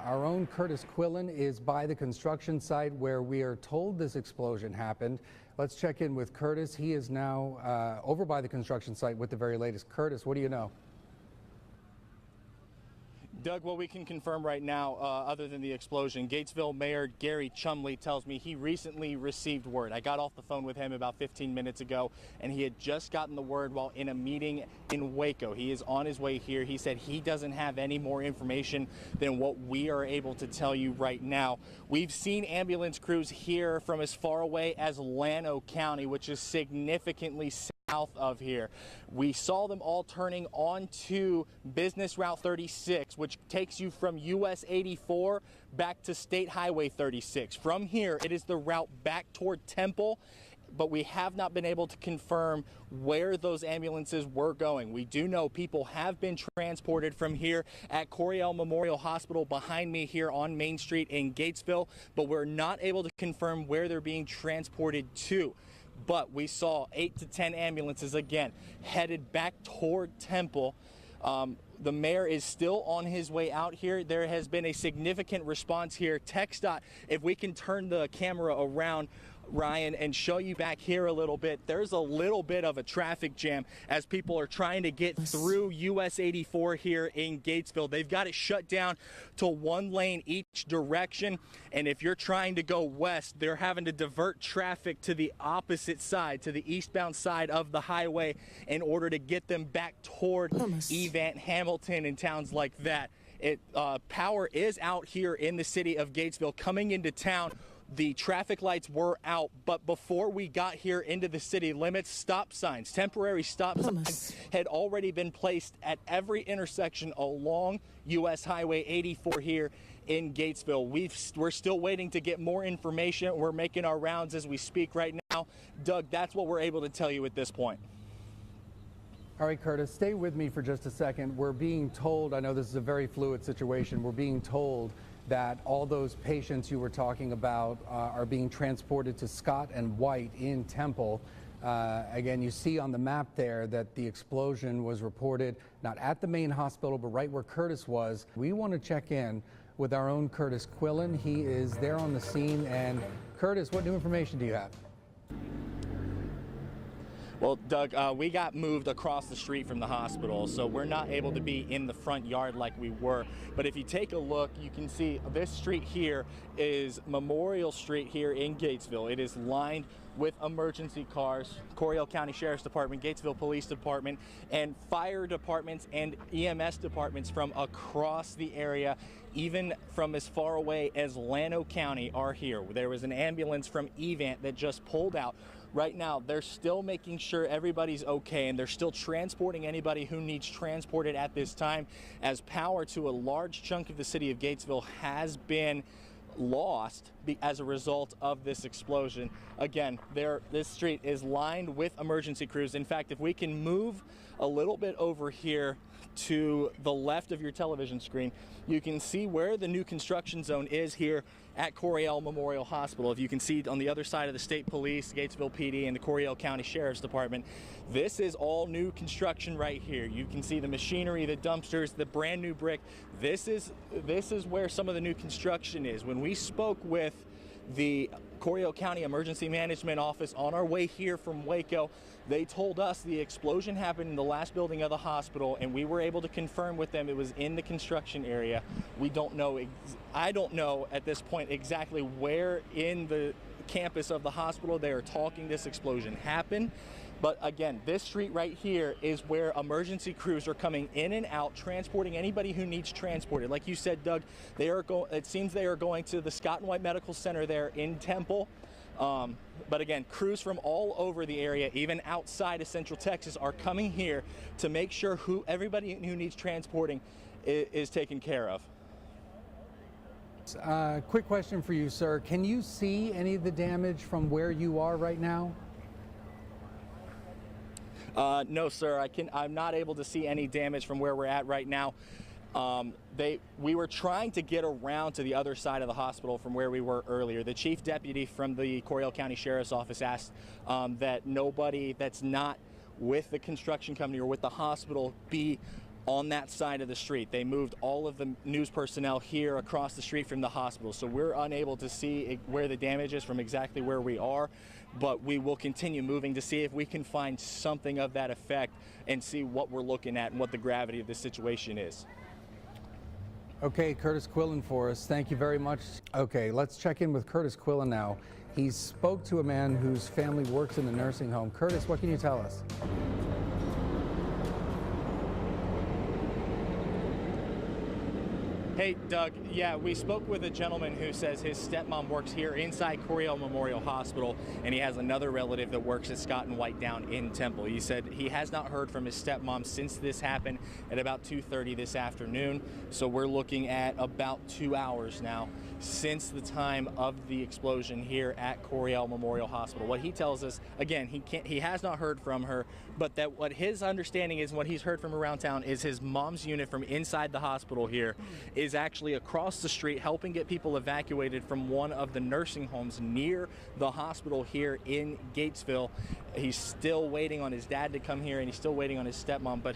Our own Kurtis Quillin is by the construction site where we are told this explosion happened. Let's check in with Kurtis. He is now over by the construction site with the very latest. Kurtis, what do you know? Doug, what we can confirm right now, other than the explosion, Gatesville Mayor Gary Chumley tells me he recently received word. I got off the phone with him about 15 minutes ago, and he had just gotten the word while in a meeting in Waco. He is on his way here. He said he doesn't have any more information than what we are able to tell you right now. We've seen ambulance crews here from as far away as Llano County, which is significantly south of here. We saw them all turning onto Business Route 36, which takes you from US 84 back to State Highway 36. From here, it is the route back toward Temple, but we have not been able to confirm where those ambulances were going. We do know people have been transported from here at Coryell Memorial Hospital behind me here on Main Street in Gatesville, but we're not able to confirm where they're being transported to. But we saw 8 to 10 ambulances again headed back toward Temple. The mayor is still on his way out here. There has been a significant response here. TxDOT, if we can turn the camera around, Ryan, and show you back here a little bit, there's a little bit of a traffic jam as people are trying to get through US 84 here in Gatesville. They've got it shut down to one lane each direction, and if you're trying to go west, they're having to divert traffic to the opposite side, to the eastbound side of the highway, in order to get them back toward Evant, Hamilton, and towns like that. Power is out here in the city of Gatesville. Coming into town, the traffic lights were out, but before we got here into the city limits, stop signs, temporary stop signs, had already been placed at every intersection along US Highway 84 here in Gatesville. We're still waiting to get more information. We're making our rounds as we speak right now. Doug, that's what we're able to tell you at this point. All right, Kurtis, stay with me for just a second. We're being told, I know this is a very fluid situation, we're being told that all those patients you were talking about are being transported to Scott and White in Temple. Again, you see on the map there that the explosion was reported not at the main hospital, but right where Kurtis was. We want to check in with our own Kurtis Quillin. He is there on the scene. And Kurtis, what new information do you have? Well, Doug, we got moved across the street from the hospital, so we're not able to be in the front yard like we were. But if you take a look, you can see this street here is Memorial Street here in Gatesville. It is lined with emergency cars, Coryell County Sheriff's Department, Gatesville Police Department, and fire departments and EMS departments from across the area, even from as far away as Llano County are here. There was an ambulance from Evant that just pulled out. Right now, they're still making sure everybody's okay, and they're still transporting anybody who needs transported at this time, as power to a large chunk of the city of Gatesville has been lost as a result of this explosion. Again, this street is lined with emergency crews. In fact, if we can move a little bit over here to the left of your television screen, you can see where the new construction zone is here at Coryell Memorial Hospital. If you can see on the other side of the State Police, Gatesville PD, and the Coryell County Sheriff's Department, this is all new construction right here. You can see the machinery, the dumpsters, the brand new brick. This is where some of the new construction is. When we spoke with the Coryell County Emergency Management Office on our way here from Waco, they told us the explosion happened in the last building of the hospital, and we were able to confirm with them it was in the construction area. We don't know, I don't know at this point exactly where in the campus of the hospital they are talking this explosion happened. But again, this street right here is where emergency crews are coming in and out, transporting anybody who needs transported. Like you said, Doug, it seems they are going to the Scott and White Medical Center there in Temple. But again, crews from all over the area, even outside of Central Texas, are coming here to make sure everybody who needs transporting is taken care of. Quick question for you, sir. Can you see any of the damage from where you are right now? No, sir. I'm not able to see any damage from where we're at right now. We were trying to get around to the other side of the hospital from where we were earlier. The chief deputy from the Coryell County Sheriff's Office asked that nobody that's not with the construction company or with the hospital be on that side of the street. They moved all of the news personnel here across the street from the hospital, so we're unable to see where the damage is from exactly where we are, but we will continue moving to see if we can find something of that effect and see what we're looking at and what the gravity of this situation is. Okay, Kurtis Quillin for us. Thank you very much. Okay, let's check in with Kurtis Quillin now. He spoke to a man whose family works in the nursing home. Kurtis, what can you tell us? Hey, Doug. Yeah, we spoke with a gentleman who says his stepmom works here inside Coryell Memorial Hospital, and he has another relative that works at Scott and White down in Temple. He said he has not heard from his stepmom since this happened at about 2:30 this afternoon. So we're looking at about 2 hours now since the time of the explosion here at Coryell Memorial Hospital. What he tells us, again, he has not heard from her, but that what his understanding is, what he's heard from around town, is his mom's unit from inside the hospital here is actually across the street helping get people evacuated from one of the nursing homes near the hospital here in Gatesville. He's still waiting on his dad to come here, and he's still waiting on his stepmom, but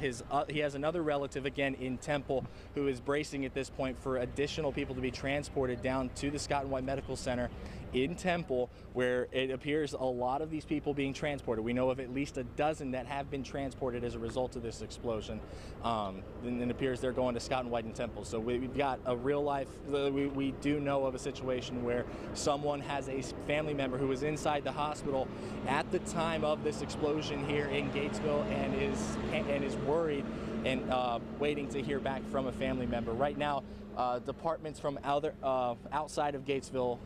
he has another relative again in Temple who is bracing at this point for additional people to be transported down to the Scott and White Medical Center in Temple, where it appears a lot of these people being transported. We know of at least a dozen that have been transported as a result of this explosion. And it appears they're going to Scott and White in Temple. So we've got a real life, we do know of a situation where someone has a family member who was inside the hospital at the time of this explosion here in Gatesville and is worried and waiting to hear back from a family member. Right now, departments from outside of Gatesville,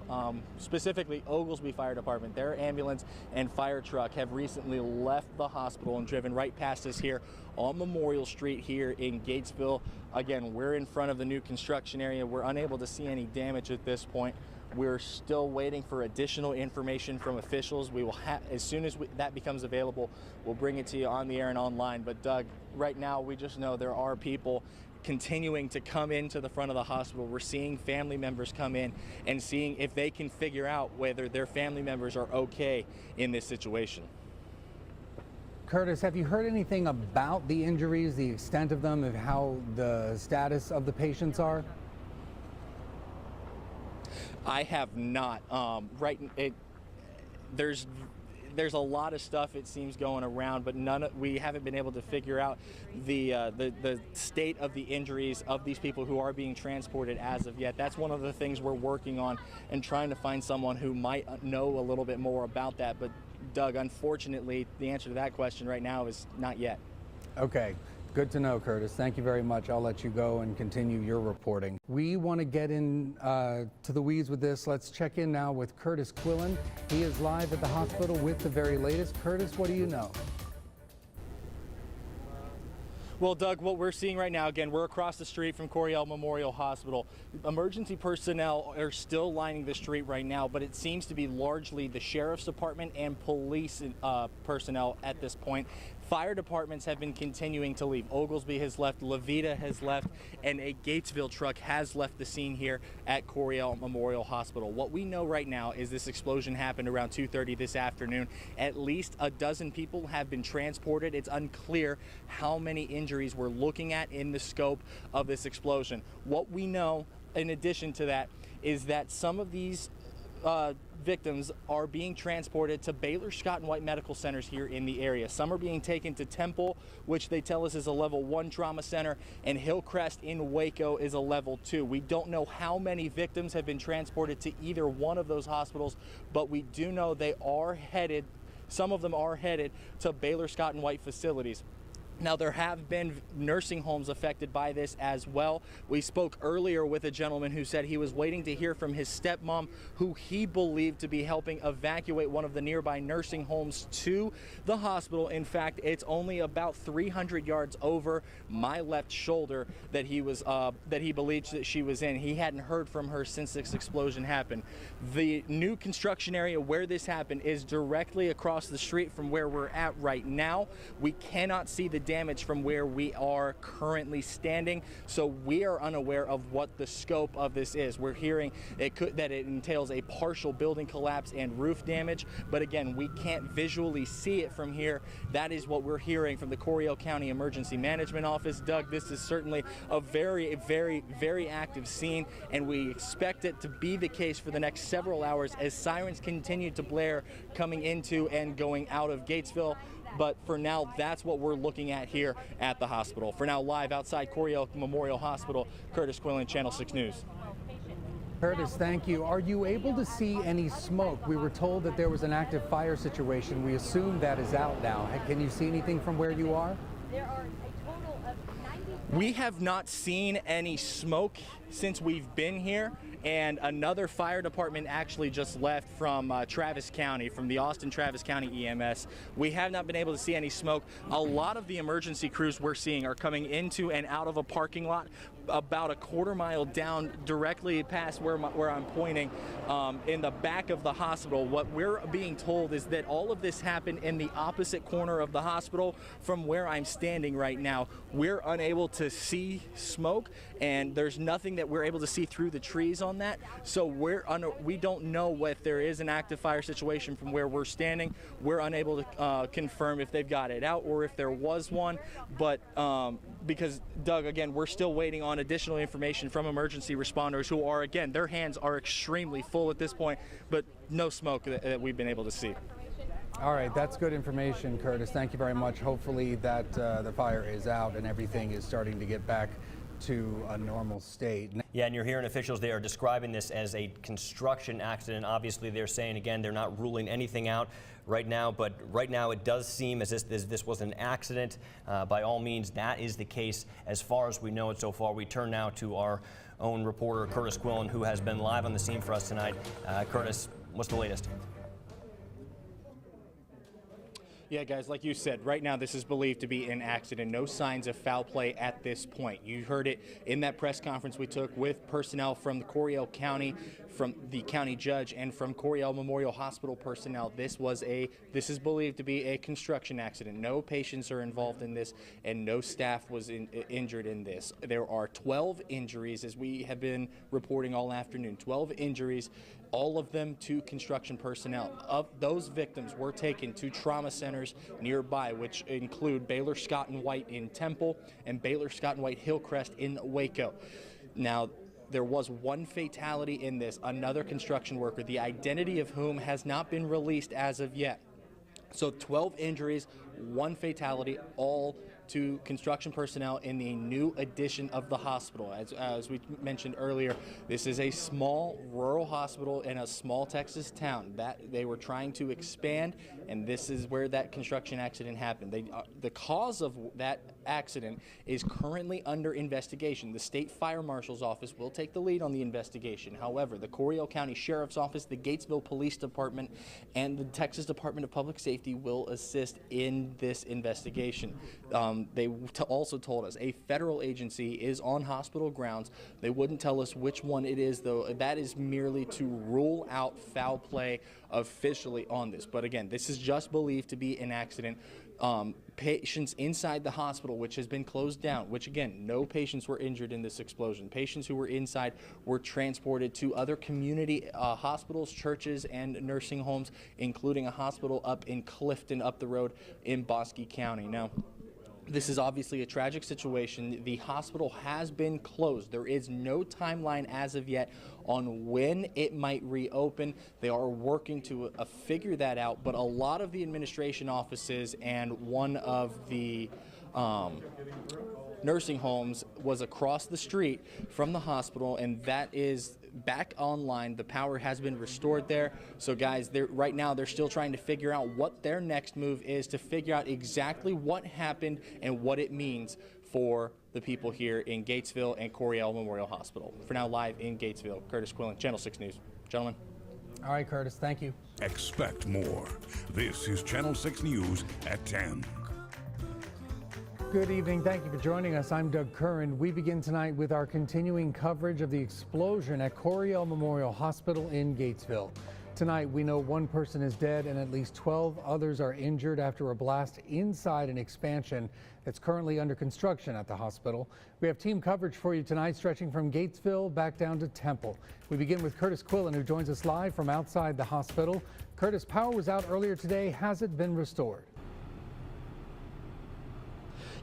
specifically Oglesby Fire Department, their ambulance and fire truck have recently left the hospital and driven right past us here on Memorial Street here in Gatesville. Again, we're in front of the new construction area. We're unable to see any damage at this point. We're still waiting for additional information from officials. We will as soon as that becomes available, we'll bring it to you on the air and online. But Doug, right now we just know there are people continuing to come into the front of the hospital. We're seeing family members come in and seeing if they can figure out whether their family members are okay in this situation. Kurtis, have you heard anything about the injuries, the extent of them, and how the status of the patients are? I have not. There's a lot of stuff, it seems, going around, but we haven't been able to figure out the state of the injuries of these people who are being transported as of yet. That's one of the things we're working on and trying to find someone who might know a little bit more about that. But Doug, unfortunately, the answer to that question right now is not yet. Okay. Good to know, Kurtis. Thank you very much. I'll let you go and continue your reporting. We want to get in to the weeds with this. Let's check in now with Kurtis Quillin. He is live at the hospital with the very latest. Kurtis, what do you know? Well, Doug, what we're seeing right now, again, we're across the street from Coryell Memorial Hospital. Emergency personnel are still lining the street right now, but it seems to be largely the sheriff's department and police personnel at this point. Fire departments have been continuing to leave. Oglesby has left, Levita has left, and a Gatesville truck has left the scene here at Coryell Memorial Hospital. What we know right now is this explosion happened around 2:30 this afternoon. At least a dozen people have been transported. It's unclear how many injuries we're looking at in the scope of this explosion. What we know, in addition to that, is that some of these victims are being transported to Baylor Scott and White medical centers here in the area. Some are being taken to Temple, which they tell us is a level 1 trauma center, and Hillcrest in Waco is a level 2. We don't know how many victims have been transported to either one of those hospitals, but we do know they are headed, some of them are headed to Baylor Scott and White facilities. Now, there have been nursing homes affected by this as well. We spoke earlier with a gentleman who said he was waiting to hear from his stepmom, who he believed to be helping evacuate one of the nearby nursing homes to the hospital. In fact, it's only about 300 yards over my left shoulder that he believed that she was in. He hadn't heard from her since this explosion happened. The new construction area where this happened is directly across the street from where we're at right now. We cannot see the damage from where we are currently standing. So we are unaware of what the scope of this is. We're hearing that it entails a partial building collapse and roof damage, but again, we can't visually see it from here. That is what we're hearing from the Coryell County Emergency Management Office. Doug, this is certainly a very, very, very active scene, and we expect it to be the case for the next several hours as sirens continue to blare coming into and going out of Gatesville. But for now, that's what we're looking at here at the hospital. For now, live outside Coryell Memorial Hospital, Kurtis Quillin, Channel 6 News. Curtis, thank you. Are you able to see any smoke? We were told that there was an active fire situation. We assume that is out now. Can you see anything from where you are? There are a total of 90. We have not seen any smoke since we've been here, and another fire department actually just left from Travis County, from the Austin Travis County EMS. We have not been able to see any smoke. A lot of the emergency crews we're seeing are coming into and out of a parking lot about a quarter-mile down, directly past where I'm pointing, in the back of the hospital. What we're being told is that all of this happened in the opposite corner of the hospital from where I'm standing right now. We're unable to see smoke, and there's nothing that we're able to see through the trees on that. So we don't know if there is an active fire situation from where we're standing. We're unable to confirm if they've got it out or if there was one. But because, Doug, again, we're still waiting on additional information from emergency responders who are, again, their hands are extremely full at this point, but no smoke that we've been able to see. All right, that's good information, Curtis. Thank you very much. Hopefully that the fire is out and everything is starting to get back to a normal state. Yeah, and you're hearing officials, they are describing this as a construction accident. Obviously, they're saying, again, they're not ruling anything out right now, but right now it does seem as if this was an accident. By all means, that is the case as far as we know it so far. We turn now to our own reporter, Kurtis Quillin, who has been live on the scene for us tonight. Kurtis, what's the latest? Yeah, guys, like you said, right now this is believed to be an accident. No signs of foul play at this point. You heard it in that press conference we took with personnel from the Coryell County, from the county judge, and from Coryell Memorial Hospital personnel. This is believed to be a construction accident. No patients are involved in this, and no staff was injured in this. There are 12 injuries, as we have been reporting all afternoon. 12 injuries, all of them to construction personnel. Of those victims were taken to trauma centers nearby, which include Baylor Scott and White in Temple and Baylor Scott and White Hillcrest in Waco. Now, there was one fatality in this, another construction worker, the identity of whom has not been released as of yet. So 12 injuries, one fatality, all to construction personnel in the new addition of the hospital. As we mentioned earlier, this is a small rural hospital in a small Texas town that they were trying to expand, and this is where that construction accident happened. The cause of that accident is currently under investigation. The state fire marshal's office will take the lead on the investigation. However, the Coryell County Sheriff's Office, the Gatesville Police Department, and the Texas Department of Public Safety will assist in this investigation. They also told us a federal agency is on hospital grounds. They wouldn't tell us which one it is, though. That is merely to rule out foul play officially on this. But again, this is just believed to be an accident. Patients inside the hospital, which has been closed down, which again, no patients were injured in this explosion. Patients who were inside were transported to other community hospitals, churches, and nursing homes, including a hospital up in Clifton, up the road in Bosque County. Now, this is obviously a tragic situation. The hospital has been closed. There is no timeline as of yet on when it might reopen. They are working to figure that out, but a lot of the administration offices and one of the nursing homes was across the street from the hospital, and that is back online. The power has been restored there. So guys, right now they're still trying to figure out what their next move is to figure out exactly what happened and what it means for the people here in Gatesville and Coryell Memorial Hospital. For now, live in Gatesville, Kurtis Quillin, Channel 6 News. Gentlemen. All right, Curtis, thank you. Expect more. This is Channel 6 News at 10. Good evening. Thank you for joining us. I'm Doug Curran. We begin tonight with our continuing coverage of the explosion at Coryell Memorial Hospital in Gatesville. Tonight, we know one person is dead and at least 12 others are injured after a blast inside an expansion that's currently under construction at the hospital. We have team coverage for you tonight, stretching from Gatesville back down to Temple. We begin with Kurtis Quillin, who joins us live from outside the hospital. Kurtis, power was out earlier today. Has it been restored?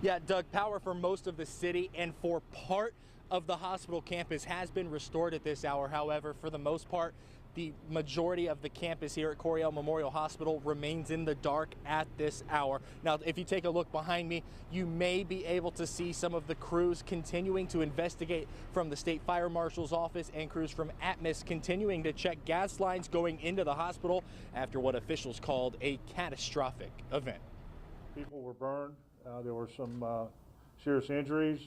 Yeah, Doug, power for most of the city and for part of the hospital campus has been restored at this hour. However, for the most part, the majority of the campus here at Coryell Memorial Hospital remains in the dark at this hour. Now, if you take a look behind me, you may be able to see some of the crews continuing to investigate from the State Fire Marshal's office and crews from ATMOS continuing to check gas lines going into the hospital after what officials called a catastrophic event. People were burned. There were some serious injuries.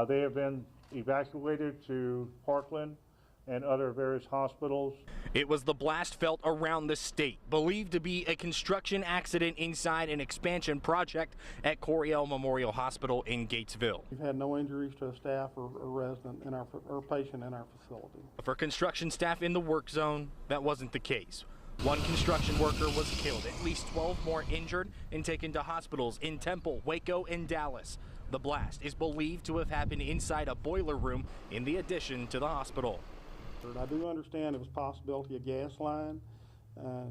They have been evacuated to Parkland and other various hospitals. It was the blast felt around the state, believed to be a construction accident inside an expansion project at Coryell Memorial Hospital in Gatesville. We've had no injuries to a staff or resident in our or patient in our facility. For construction staff in the work zone, that wasn't the case. One construction worker was killed, at least 12 more injured and taken to hospitals in Temple, Waco, and Dallas. The blast is believed to have happened inside a boiler room in the addition to the hospital. I do understand there was possibility of gas line,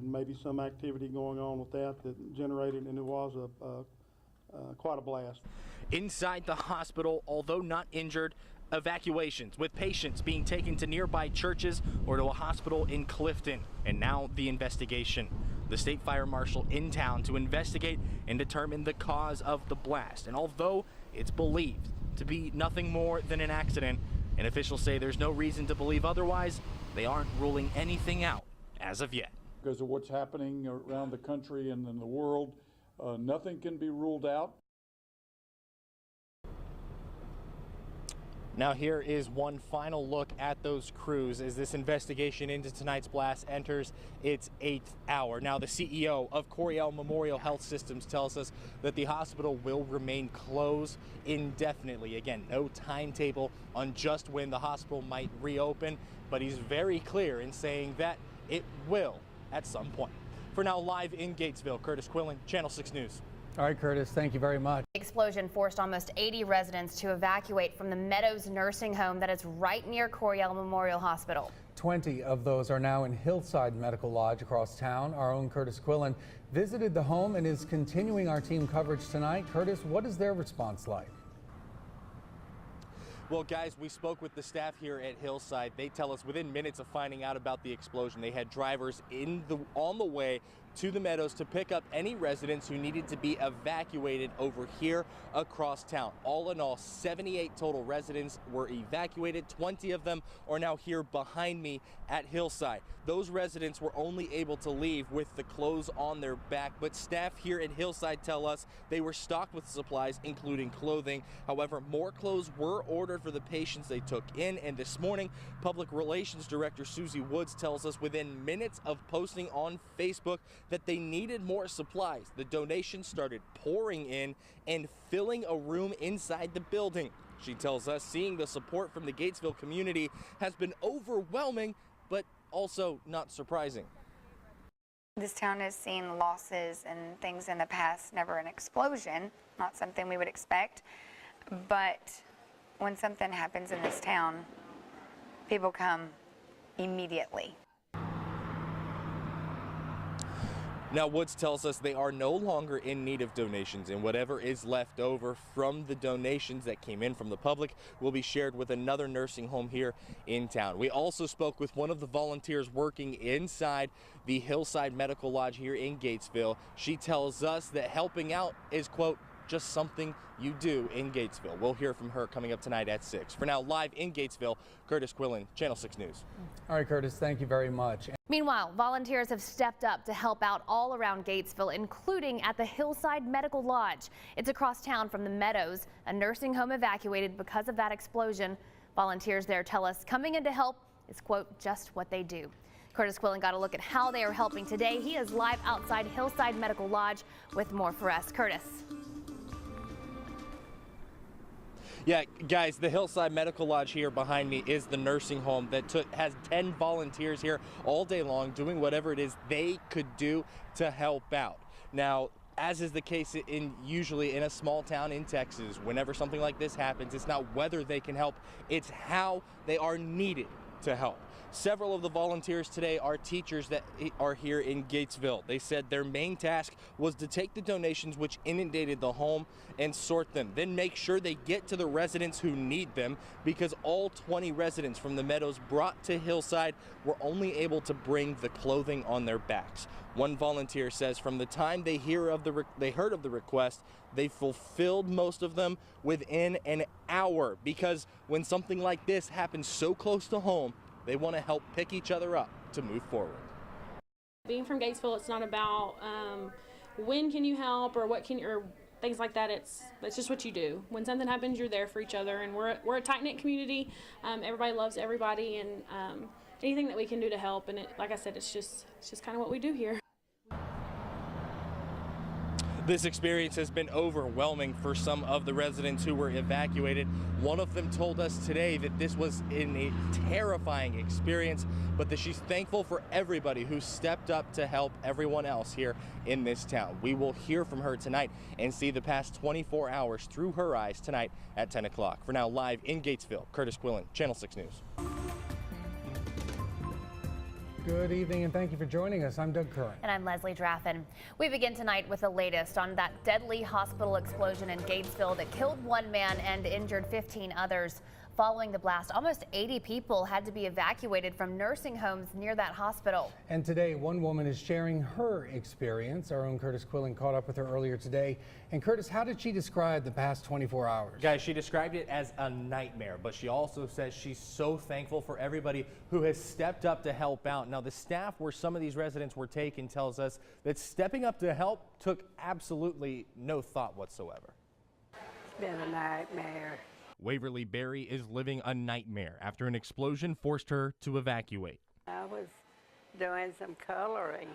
maybe some activity going on with that generated, and it was quite a blast. Inside the hospital, although not injured, evacuations with patients being taken to nearby churches or to a hospital in Clifton. And now the investigation. The State Fire Marshal in town to investigate and determine the cause of the blast. And although it's believed to be nothing more than an accident, and officials say there's no reason to believe otherwise, they aren't ruling anything out as of yet. Because of what's happening around the country and in the world, nothing can be ruled out. Now here is one final look at those crews as this investigation into tonight's blast enters its 8th hour. Now the CEO of Coryell Memorial Health Systems tells us that the hospital will remain closed indefinitely. Again, no timetable on just when the hospital might reopen, but he's very clear in saying that it will at some point. For now, live in Gatesville, Kurtis Quillin, Channel 6 News. All right, Kurtis, thank you very much. The explosion forced almost 80 residents to evacuate from the Meadows nursing home that is right near Coryell Memorial Hospital. 20 of those are now in Hillside Medical Lodge across town. Our own Kurtis Quillin visited the home and is continuing our team coverage tonight. Kurtis, what is their response like? Well, guys, we spoke with the staff here at Hillside. They tell us within minutes of finding out about the explosion, they had drivers on the way to the Meadows to pick up any residents who needed to be evacuated over here across town. All in all, 78 total residents were evacuated. 20 of them are now here behind me at Hillside. Those residents were only able to leave with the clothes on their back, but staff here at Hillside tell us they were stocked with supplies, including clothing. However, more clothes were ordered for the patients they took in, and this morning, Public Relations Director Susie Woods tells us within minutes of posting on Facebook that they needed more supplies. The donations started pouring in and filling a room inside the building. She tells us seeing the support from the Gatesville community has been overwhelming, but also not surprising. This town has seen losses and things in the past, never an explosion, not something we would expect, but when something happens in this town, people come immediately. Now, Woods tells us they are no longer in need of donations, and whatever is left over from the donations that came in from the public will be shared with another nursing home here in town. We also spoke with one of the volunteers working inside the Hillside Medical Lodge here in Gatesville. She tells us that helping out is, quote, just something you do in Gatesville. We'll hear from her coming up tonight at 6. For now, live in Gatesville, Kurtis Quillin, Channel 6 News. All right, Kurtis, thank you very much. Meanwhile, volunteers have stepped up to help out all around Gatesville, including at the Hillside Medical Lodge. It's across town from the Meadows, a nursing home evacuated because of that explosion. Volunteers there tell us coming in to help is, quote, just what they do. Kurtis Quillin got a look at how they are helping today. He is live outside Hillside Medical Lodge with more for us. Kurtis. Yeah, guys, the Hillside Medical Lodge here behind me is the nursing home that has 10 volunteers here all day long doing whatever it is they could do to help out. Now, as is the case usually in a small town in Texas, whenever something like this happens, it's not whether they can help, it's how they are needed to help. Several of the volunteers today are teachers that are here in Gatesville. They said their main task was to take the donations which inundated the home and sort them, then make sure they get to the residents who need them, because all 20 residents from the Meadows brought to Hillside were only able to bring the clothing on their backs. One volunteer says from the time they heard of the request, they fulfilled most of them within an hour, because when something like this happens so close to home, they want to help pick each other up to move forward. Being from Gatesville, it's not about when can you help or what can or things like that. It's just what you do. When something happens, you're there for each other, and we're a tight-knit community. Everybody loves everybody, and anything that we can do to help. And like I said, it's just kind of what we do here. This experience has been overwhelming for some of the residents who were evacuated. One of them told us today that this was a terrifying experience, but that she's thankful for everybody who stepped up to help everyone else here in this town. We will hear from her tonight and see the past 24 hours through her eyes tonight at 10 o'clock. For now, live in Gatesville, Kurtis Quillin, Channel 6 News. Good evening and thank you for joining us. I'm Doug Curran. And I'm Leslie Draffin. We begin tonight with the latest on that deadly hospital explosion in Gatesville that killed one man and injured 15 others. Following the blast, almost 80 people had to be evacuated from nursing homes near that hospital. And today, one woman is sharing her experience. Our own Kurtis Quillin caught up with her earlier today. And Kurtis, how did she describe the past 24 hours? Guys, she described it as a nightmare, but she also says she's so thankful for everybody who has stepped up to help out. Now, the staff where some of these residents were taken tells us that stepping up to help took absolutely no thought whatsoever. It's been a nightmare. Waverly Berry is living a nightmare after an explosion forced her to evacuate. I was doing some coloring,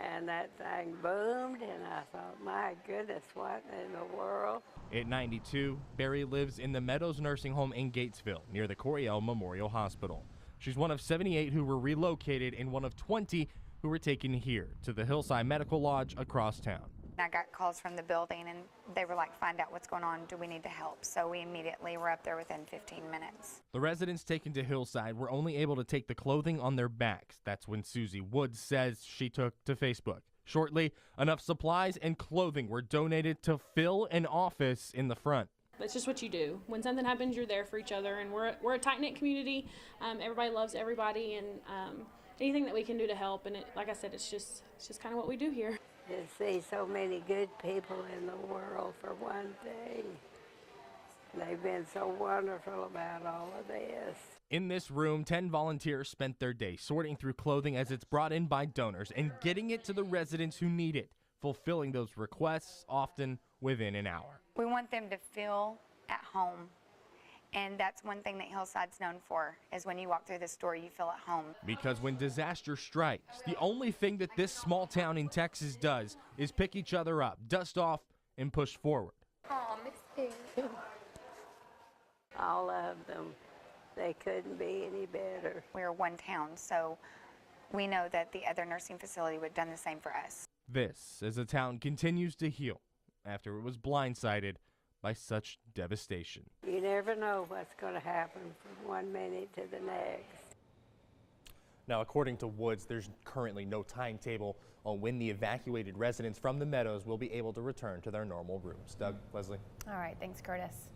and that thing boomed, and I thought, my goodness, what in the world? At 92, Berry lives in the Meadows nursing home in Gatesville, near the Coryell Memorial Hospital. She's one of 78 who were relocated and one of 20 who were taken here to the Hillside Medical Lodge across town. I got calls from the building, and they were like, find out what's going on. Do we need to help? So we immediately were up there within 15 minutes. The residents taken to Hillside were only able to take the clothing on their backs. That's when Susie Woods says she took to Facebook. Shortly, enough supplies and clothing were donated to fill an office in the front. It's just what you do. When something happens, you're there for each other, and we're a tight-knit community. Everybody loves everybody, and anything that we can do to help. And like I said, it's just kind of what we do here. To see so many good people in the world for one thing. They've been so wonderful about all of this. In this room, 10 volunteers spent their day sorting through clothing as it's brought in by donors and getting it to the residents who need it, fulfilling those requests often within an hour. We want them to feel at home. And that's one thing that Hillside's known for, is when you walk through the store, you feel at home. Because when disaster strikes, the only thing that this small town in Texas does is pick each other up, dust off, and push forward. Oh, Miss Piggy. All of them. They couldn't be any better. We're one town, so we know that the other nursing facility would have done the same for us. This, as the town continues to heal after it was blindsided by such devastation. You never know what's going to happen from one minute to the next. Now, according to Woods, there's currently no timetable on when the evacuated residents from the Meadows will be able to return to their normal rooms. Doug, Leslie. All right, thanks, Kurtis.